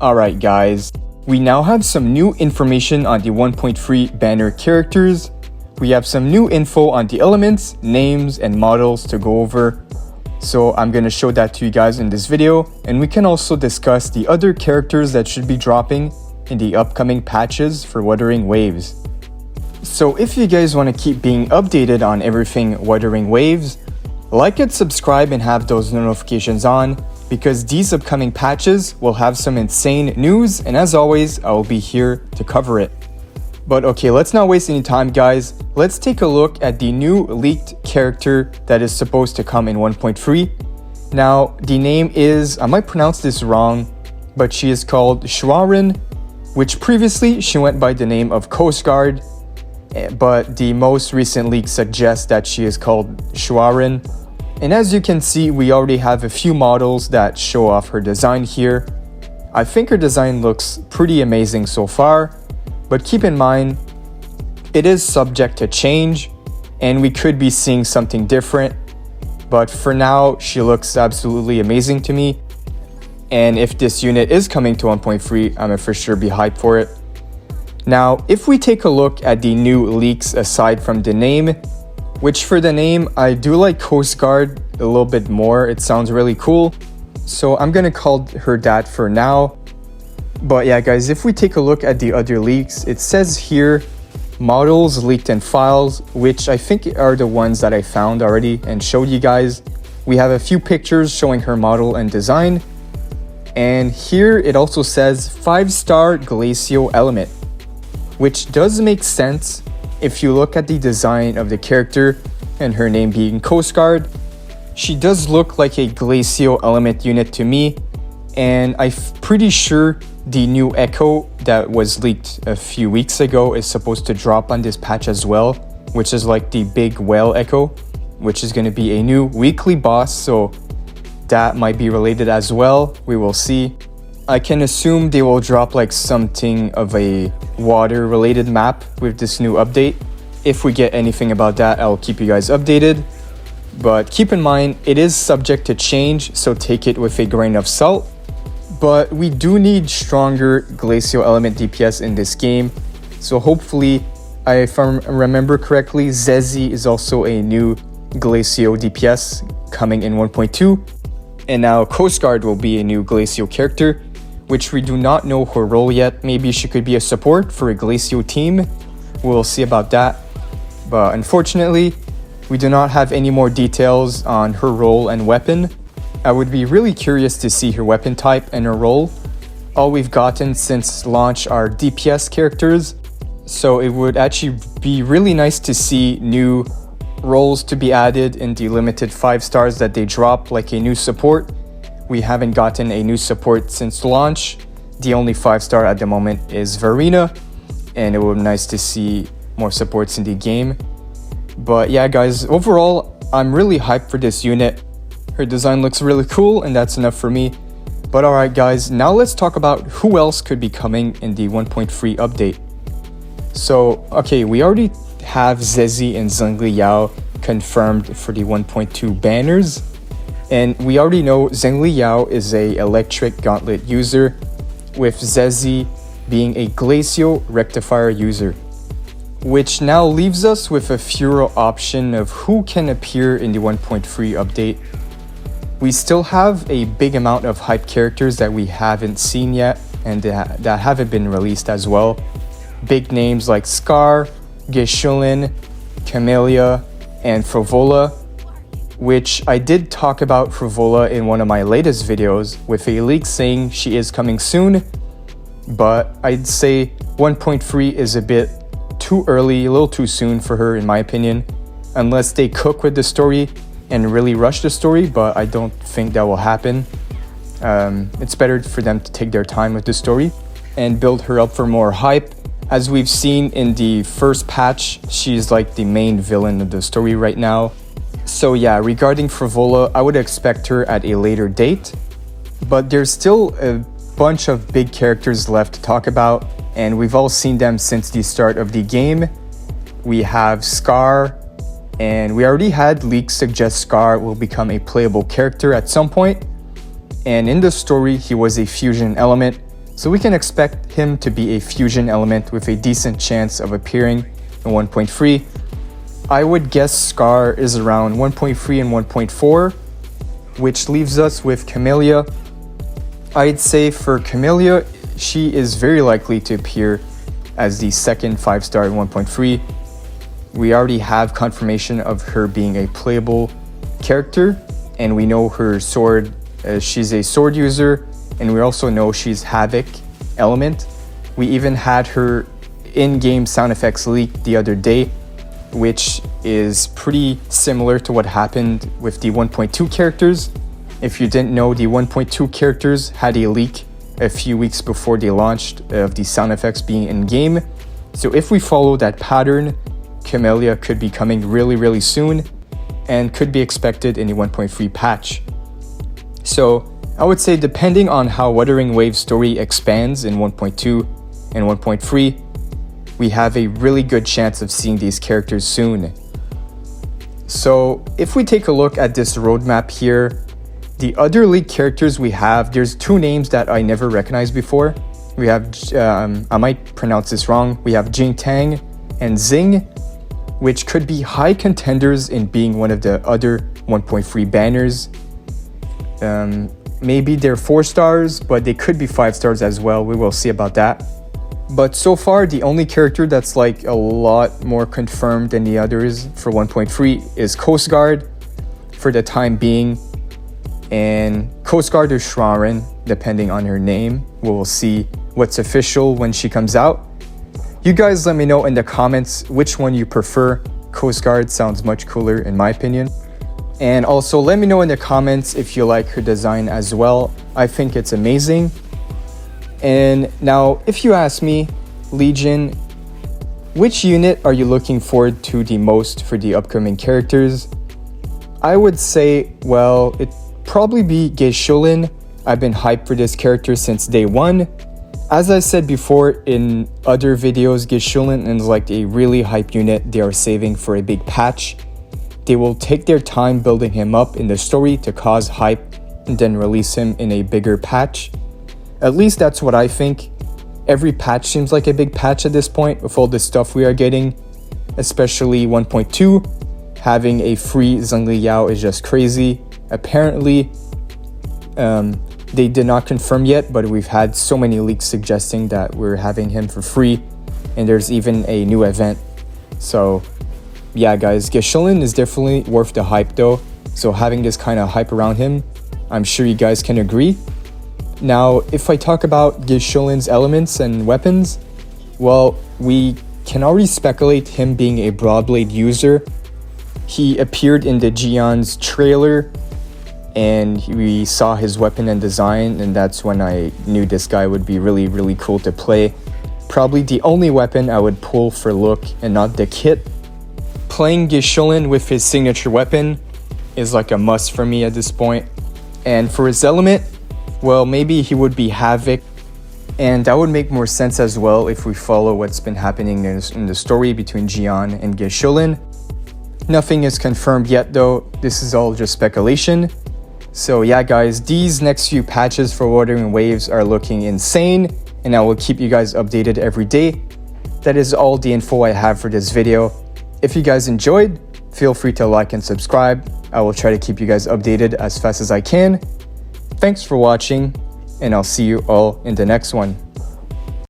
Alright guys, we now have some new information on the 1.3 banner characters. We have some new info on the elements, names, and models to go over. So I'm going to show that to you guys in this video, and we can also discuss the other characters that should be dropping in the upcoming patches for Wuthering Waves. So if you guys want to keep being updated on everything Wuthering Waves, like and subscribe and have those notifications on, because these upcoming patches will have some insane news, and as always, I will be here to cover it. But okay, let's not waste any time guys. Let's take a look at the new leaked character that is supposed to come in 1.3. Now, the name is, I might pronounce this wrong, but she is called Shouanran, which previously she went by the name of COASTGUARD, but the most recent leak suggests that she is called Shouanran. And as you can see, we already have a few models that show off her design here. I think her design looks pretty amazing so far, but keep in mind, it is subject to change, and we could be seeing something different. But for now, she looks absolutely amazing to me. And if this unit is coming to 1.3, I'm gonna for sure be hyped for it. Now, if we take a look at the new leaks aside from the name, which for the name, I do like COASTGUARD a little bit more. It sounds really cool. So I'm gonna call her that for now. But yeah guys, if we take a look at the other leaks, it says here, models leaked in files, which I think are the ones that I found already and showed you guys. We have a few pictures showing her model and design. And here it also says 5-star glacial element, which does make sense if you look at the design of the character and her name being COASTGUARD. She does look like a glacial element unit to me, and I'm pretty sure the new Echo that was leaked a few weeks ago is supposed to drop on this patch as well, which is like the big whale Echo, which is going to be a new weekly boss, so that might be related as well. We will see. I can assume they will drop like something of a water related map with this new update. If we get anything about that, I'll keep you guys updated. But keep in mind, it is subject to change, so take it with a grain of salt. But we do need stronger glacial element DPS in this game. So hopefully, if I remember correctly, Zezi is also a new glacial DPS coming in 1.2. And now COASTGUARD will be a new glacial character, which we do not know her role yet. Maybe she could be a support for a glacial team. We'll see about that. But unfortunately, we do not have any more details on her role and weapon. I would be really curious to see her weapon type and her role. All we've gotten since launch are DPS characters, so it would actually be really nice to see new roles to be added in the limited 5 stars that they drop, like a new support. We haven't gotten a new support since launch. The only 5-star at the moment is Verena, and it would be nice to see more supports in the game. But yeah guys, overall, I'm really hyped for this unit. Her design looks really cool, and that's enough for me. But alright guys, now let's talk about who else could be coming in the 1.3 update. So, okay, we already have Zezi and Zhengli Yao confirmed for the 1.2 banners. And we already know Zhengli Yao is a electric gauntlet user, with Zezi being a glacial rectifier user. Which now leaves us with a fewer option of who can appear in the 1.3 update. We still have a big amount of hype characters that we haven't seen yet and that haven't been released as well. Big names like Scar, Geshulin, Camellia, and Frivola, which I did talk about Frivola in one of my latest videos with a leak saying she is coming soon, but I'd say 1.3 is a bit too early, a little too soon for her in my opinion, unless they cook with the story and really rush the story, but I don't think that will happen. It's better for them to take their time with the story and build her up for more hype. As we've seen in the first patch, she's like the main villain of the story right now. So yeah, regarding Frivola, I would expect her at a later date, but there's still a bunch of big characters left to talk about, and we've all seen them since the start of the game. We have Scar, and we already had leaks suggest Scar will become a playable character at some point. And in the story, he was a fusion element, So we can expect him to be a fusion element with a decent chance of appearing in 1.3. I would guess Scar is around 1.3 and 1.4, which leaves us with Camellia. I'd say for Camellia, she is very likely to appear as the second 5-star in 1.3. We already have confirmation of her being a playable character, and we know her sword, she's a sword user, and we also know she's Havoc element. We even had her in-game sound effects leaked the other day, which is pretty similar to what happened with the 1.2 characters. If you didn't know, the 1.2 characters had a leak a few weeks before they launched of the sound effects being in-game. So if we follow that pattern, Camellia could be coming really soon and could be expected in the 1.3 patch. So I would say depending on how Wuthering Waves story expands in 1.2 and 1.3, we have a really good chance of seeing these characters soon. So if we take a look at this roadmap here, the other leaked characters we have, there's two names that I never recognized before. We have, I might pronounce this wrong, we have Jing Tang and Xing, which could be high contenders in being one of the other 1.3 banners. Maybe they're 4 stars, but they could be 5 stars as well. We will see about that. But so far, the only character that's like a lot more confirmed than the others for 1.3 is COASTGUARD for the time being. And COASTGUARD or Shouanran, depending on her name. We will see what's official when she comes out. You guys let me know in the comments which one you prefer. COASTGUARD sounds much cooler in my opinion. And also let me know in the comments if you like her design as well. I think it's amazing. And now, if you ask me, Legion, which unit are you looking forward to the most for the upcoming characters? I would say, well, it'd probably be Geshulin. I've been hyped for this character since day one. As I said before in other videos, Geshulin is like a really hype unit they are saving for a big patch. They will take their time building him up in the story to cause hype and then release him in a bigger patch. At least that's what I think. Every patch seems like a big patch at this point with all the stuff we are getting, especially 1.2. Having a free Zhengli Yao is just crazy. Apparently, they did not confirm yet, but we've had so many leaks suggesting that we're having him for free, and there's even a new event. So yeah guys, Geshulin is definitely worth the hype though. So having this kind of hype around him, I'm sure you guys can agree. Now, if I talk about Geshulin's elements and weapons, well, we can already speculate him being a Broadblade user. He appeared in the Gion's trailer, and we saw his weapon and design, and that's when I knew this guy would be really cool to play. Probably the only weapon I would pull for look and not the kit. Playing Geshulin with his signature weapon is like a must for me at this point. And for his element, well, maybe he would be Havoc, and that would make more sense as well if we follow what's been happening in the story between Gion and Geshulin. Nothing is confirmed yet though, this is all just speculation. So yeah guys, these next few patches for Wuthering Waves are looking insane, and I will keep you guys updated every day. That is all the info I have for this video. If you guys enjoyed, feel free to like and subscribe. I will try to keep you guys updated as fast as I can. Thanks for watching, and I'll see you all in the next one.